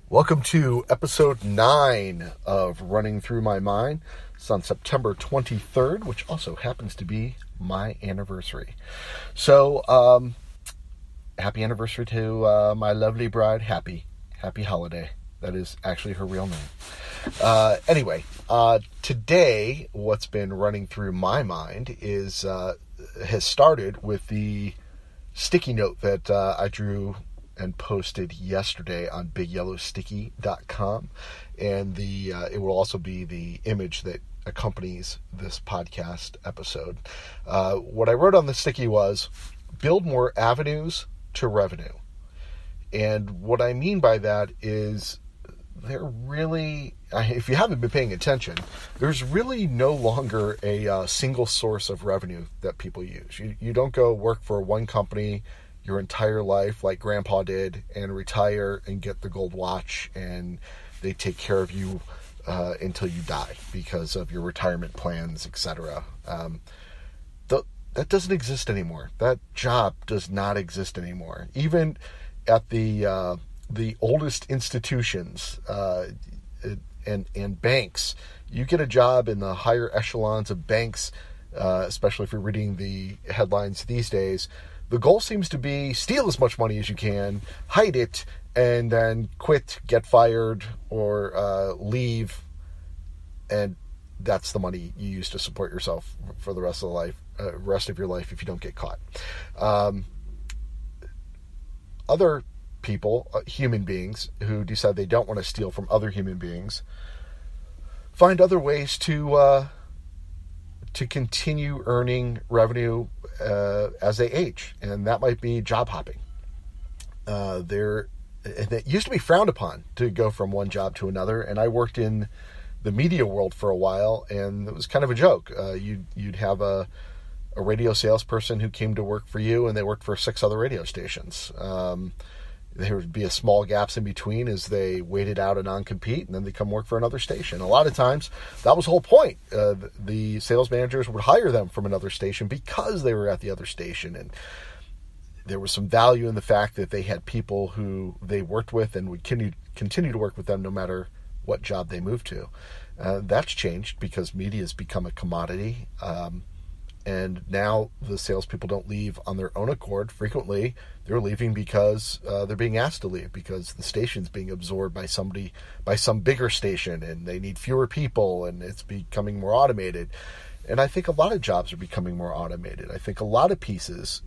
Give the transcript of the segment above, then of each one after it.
Welcome to episode 9 of Running Through My Mind. It's on September 23rd, which also happens to be my anniversary. So, happy anniversary to my lovely bride. Happy holiday. That is actually her real name. Anyway, today, what's been running through my mind has started with the sticky note that I drew and posted yesterday on bigyellowsticky.com, and it will also be the image that accompanies this podcast episode. What I wrote on the sticky was, build more avenues to revenue. And what I mean by that is, if you haven't been paying attention, there's really no longer a single source of revenue that people use. You don't go work for one company your entire life like grandpa did and retire and get the gold watch and they take care of you until you die because of your retirement plans, etc. That doesn't exist anymore. That job does not exist anymore. Even at the oldest institutions and banks, you get a job in the higher echelons of banks, especially if you're reading the headlines these days. The goal seems to be steal as much money as you can, hide it, and then quit, get fired, or leave, and that's the money you use to support yourself for the rest of your life if you don't get caught. Other people, human beings, who decide they don't want to steal from other human beings, find other ways to continue earning revenue as they age, and that might be job hopping. It used to be frowned upon to go from one job to another, and I worked in the media world for a while, and it was kind of a joke. You'd have a radio salesperson who came to work for you, and they worked for 6 other radio stations. There would be a small gaps in between as they waited out a non-compete, and then they come work for another station. A lot of times, that was the whole point. The sales managers would hire them from another station because they were at the other station, and there was some value in the fact that they had people who they worked with and would continue to work with them no matter what job they moved to. That's changed because media has become a commodity, and now the salespeople don't leave on their own accord. Frequently, they're leaving because they're being asked to leave because the station's being absorbed by some bigger station, and they need fewer people, and it's becoming more automated. And I think a lot of jobs are becoming more automated. I think a lot of pieces,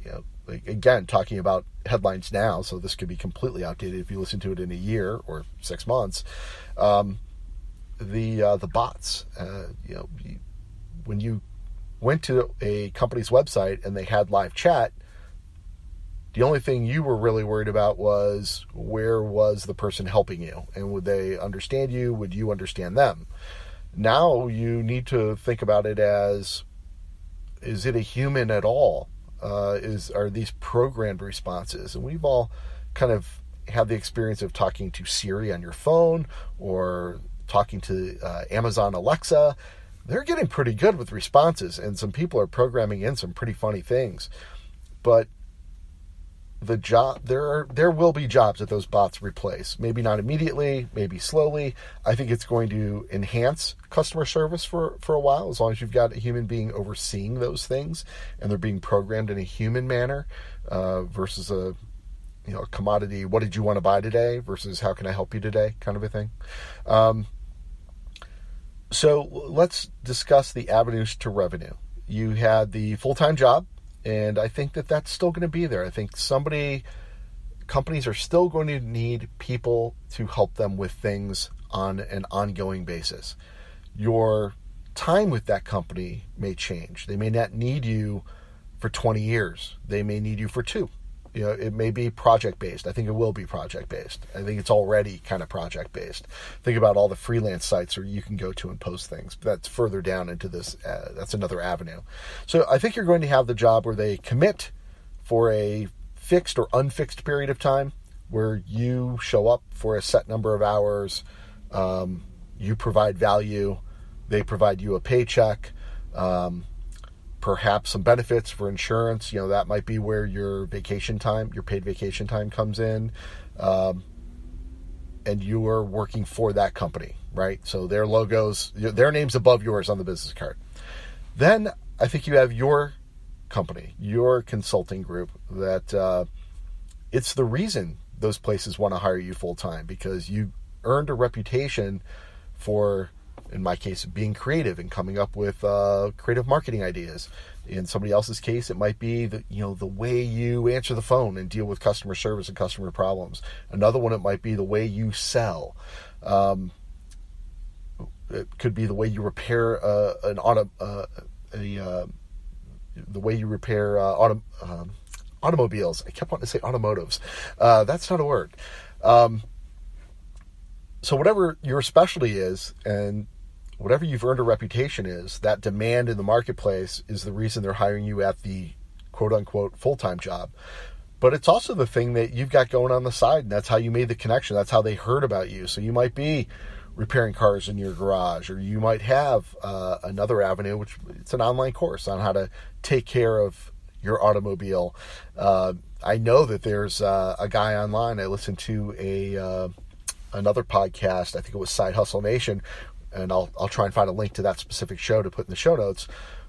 again, talking about headlines now, so this could be completely outdated if you listen to it in a year or 6 months. The bots, when you went to a company's website and they had live chat, the only thing you were really worried about was where was the person helping you, and would they understand you? Would you understand them? Now you need to think about it as, is it a human at all? Are these programmed responses? And we've all kind of had the experience of talking to Siri on your phone or talking to Amazon Alexa. They're getting pretty good with responses, and some people are programming in some pretty funny things. But there will be jobs that those bots replace. Maybe not immediately, maybe slowly. I think it's going to enhance customer service for a while, as long as you've got a human being overseeing those things and they're being programmed in a human manner, versus a commodity. What did you want to buy today? Versus how can I help you today? Kind of a thing. So let's discuss the avenues to revenue. You had the full-time job, and I think that that's still going to be there. I think companies are still going to need people to help them with things on an ongoing basis. Your time with that company may change. They may not need you for 20 years. They may need you for 2. It may be project-based. I think it will be project-based. I think it's already kind of project-based. Think about all the freelance sites where you can go to and post things. That's further down into this. That's another avenue. So I think you're going to have the job where they commit for a fixed or unfixed period of time, where you show up for a set number of hours. You provide value. They provide you a paycheck. Perhaps some benefits for insurance. That might be where your vacation time, your paid vacation time comes in. and you are working for that company, right? So their logos, their name's above yours on the business card. Then I think you have your company, your consulting group, that it's the reason those places want to hire you full time, because you earned a reputation for, in my case, being creative and coming up with creative marketing ideas. In somebody else's case, it might be the way you answer the phone and deal with customer service and customer problems. Another one, it might be the way you sell. It could be the way you repair automobiles. I kept wanting to say automotives. That's not a word. So whatever your specialty is, and whatever you've earned a reputation is, that demand in the marketplace is the reason they're hiring you at the quote-unquote full-time job. But it's also the thing that you've got going on the side, and that's how you made the connection. That's how they heard about you. So you might be repairing cars in your garage, or you might have another avenue, which it's an online course on how to take care of your automobile. I know that there's a guy online. I listened to another podcast. I think it was Side Hustle Nation, and I'll try and find a link to that specific show to put in the show notes,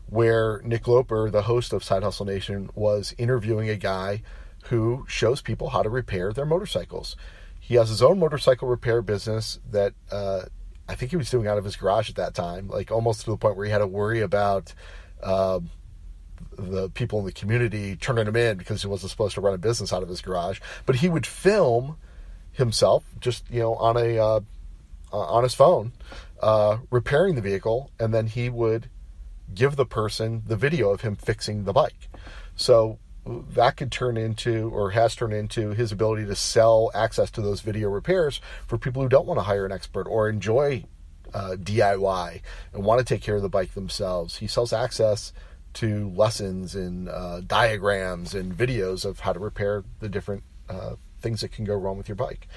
where Nick Loper, the host of Side Hustle Nation, was interviewing a guy who shows people how to repair their motorcycles. He has his own motorcycle repair business that I think he was doing out of his garage at that time, like almost to the point where he had to worry about the people in the community turning him in because he wasn't supposed to run a business out of his garage. But he would film himself just on his phone repairing the vehicle, and then he would give the person the video of him fixing the bike. So that could turn into, or has turned into, his ability to sell access to those video repairs for people who don't want to hire an expert or enjoy DIY and want to take care of the bike themselves. He sells access to lessons and diagrams and videos of how to repair the different things that can go wrong with your bike.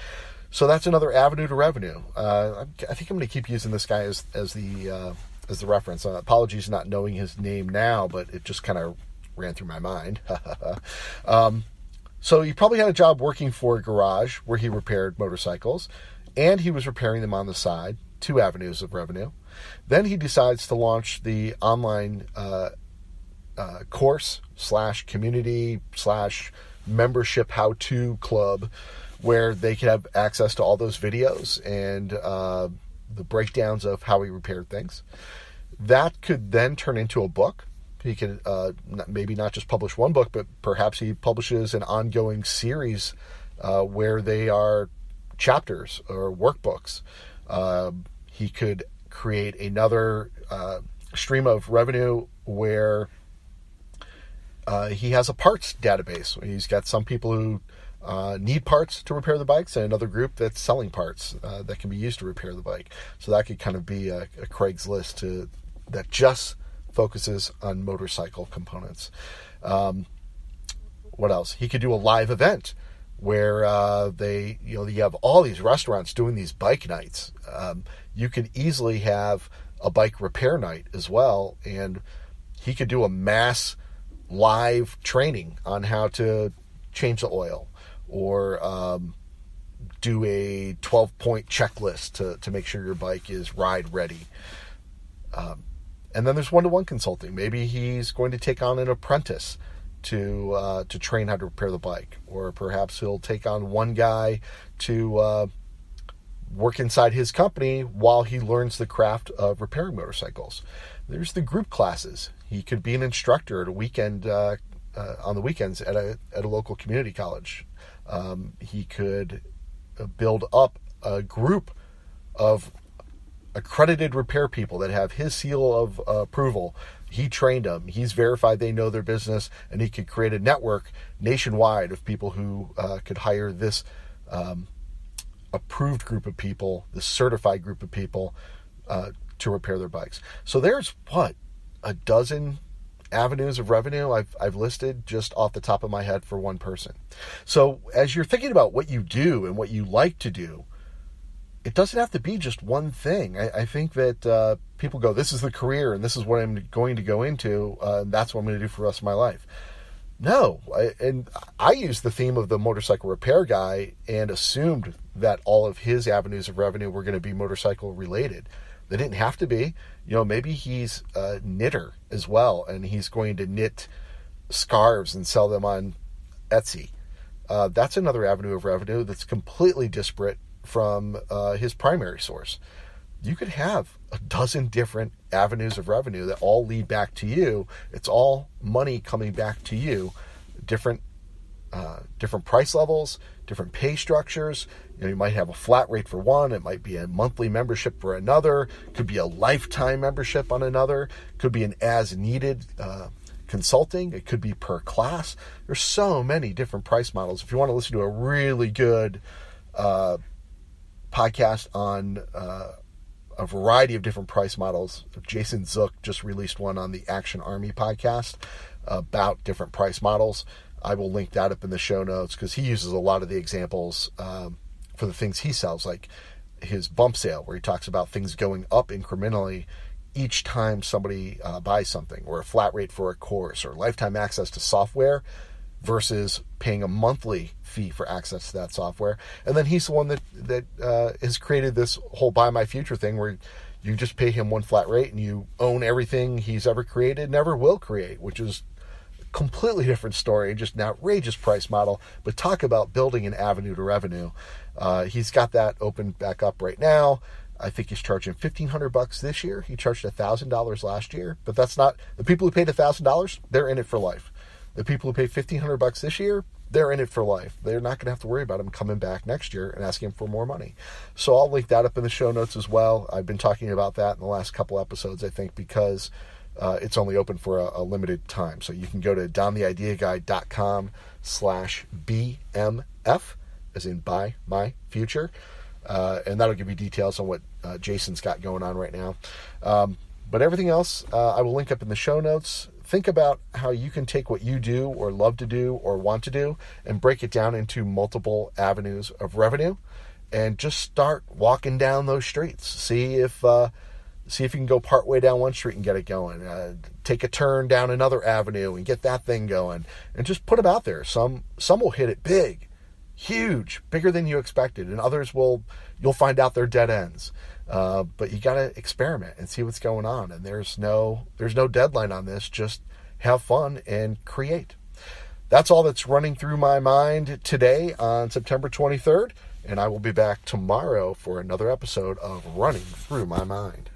So that's another avenue to revenue. I think I'm going to keep using this guy as the reference. Apologies not knowing his name now, but it just kind of ran through my mind. So he probably had a job working for a garage where he repaired motorcycles, and he was repairing them on the side. Two avenues of revenue. Then he decides to launch the online course / community / membership how-to club, where they could have access to all those videos and the breakdowns of how he repaired things. That could then turn into a book. He could maybe not just publish one book, but perhaps he publishes an ongoing series where they are chapters or workbooks. He could create another stream of revenue where he has a parts database. He's got some people who need parts to repair the bikes, and another group that's selling parts that can be used to repair the bike. So that could kind of be a Craigslist that just focuses on motorcycle components. What else? He could do a live event where you have all these restaurants doing these bike nights. You could easily have a bike repair night as well, and he could do a mass live training on how to change the oil, or do a 12-point checklist to make sure your bike is ride ready. And then there's one-to-one consulting. Maybe he's going to take on an apprentice to train how to repair the bike, or perhaps he'll take on one guy to work inside his company while he learns the craft of repairing motorcycles. There's the group classes. He could be an instructor at a weekend on the weekends at a local community college. He could build up a group of accredited repair people that have his seal of approval. He trained them. He's verified they know their business, and he could create a network nationwide of people who could hire this approved group of people, this certified group of people to repair their bikes. So there's a dozen avenues of revenue I've listed just off the top of my head for one person. So as you're thinking about what you do and what you like to do, it doesn't have to be just one thing. I think that people go, this is the career and this is what I'm going to go into, and that's what I'm going to do for the rest of my life. No. And I used the theme of the motorcycle repair guy and assumed that all of his avenues of revenue were going to be motorcycle related. They didn't have to be. Maybe he's a knitter as well, and he's going to knit scarves and sell them on Etsy. That's another avenue of revenue that's completely disparate from his primary source. You could have a dozen different avenues of revenue that all lead back to you. It's all money coming back to you. Different price levels, different pay structures. You might have a flat rate for one. It might be a monthly membership for another. Could be a lifetime membership on another. Could be an as-needed consulting. It could be per class. There's so many different price models. If you want to listen to a really good podcast on a variety of different price models, Jason Zook just released one on the Action Army podcast about different price models. I will link that up in the show notes because he uses a lot of the examples for the things he sells, like his bump sale, where he talks about things going up incrementally each time somebody buys something, or a flat rate for a course, or lifetime access to software versus paying a monthly fee for access to that software. And then he's the one that has created this whole Buy My Future thing where you just pay him one flat rate and you own everything he's ever created, never will create, which is a completely different story, just an outrageous price model. But talk about building an avenue to revenue. He's got that open back up right now. I think he's charging $1,500 this year. He charged $1,000 last year, but that's not the people who paid $1,000. They're in it for life. The people who paid $1,500 this year, they're in it for life. They're not going to have to worry about him coming back next year and asking for more money. So I'll link that up in the show notes as well. I've been talking about that in the last couple episodes, I think, because it's only open for a limited time. So you can go to dontheideaguy.com/BMF, as in Buy My Future. And that'll give you details on what Jason's got going on right now. But everything else, I will link up in the show notes. Think about how you can take what you do or love to do or want to do and break it down into multiple avenues of revenue, and just start walking down those streets. See if you can go part way down one street and get it going. Take a turn down another avenue and get that thing going, and just put them out there. Some will hit it big, huge, bigger than you expected, and others you'll find out they're dead ends. But you got to experiment and see what's going on. And there's no deadline on this. Just have fun and create. That's all that's running through my mind today on September 23rd. And I will be back tomorrow for another episode of Running Through My Mind.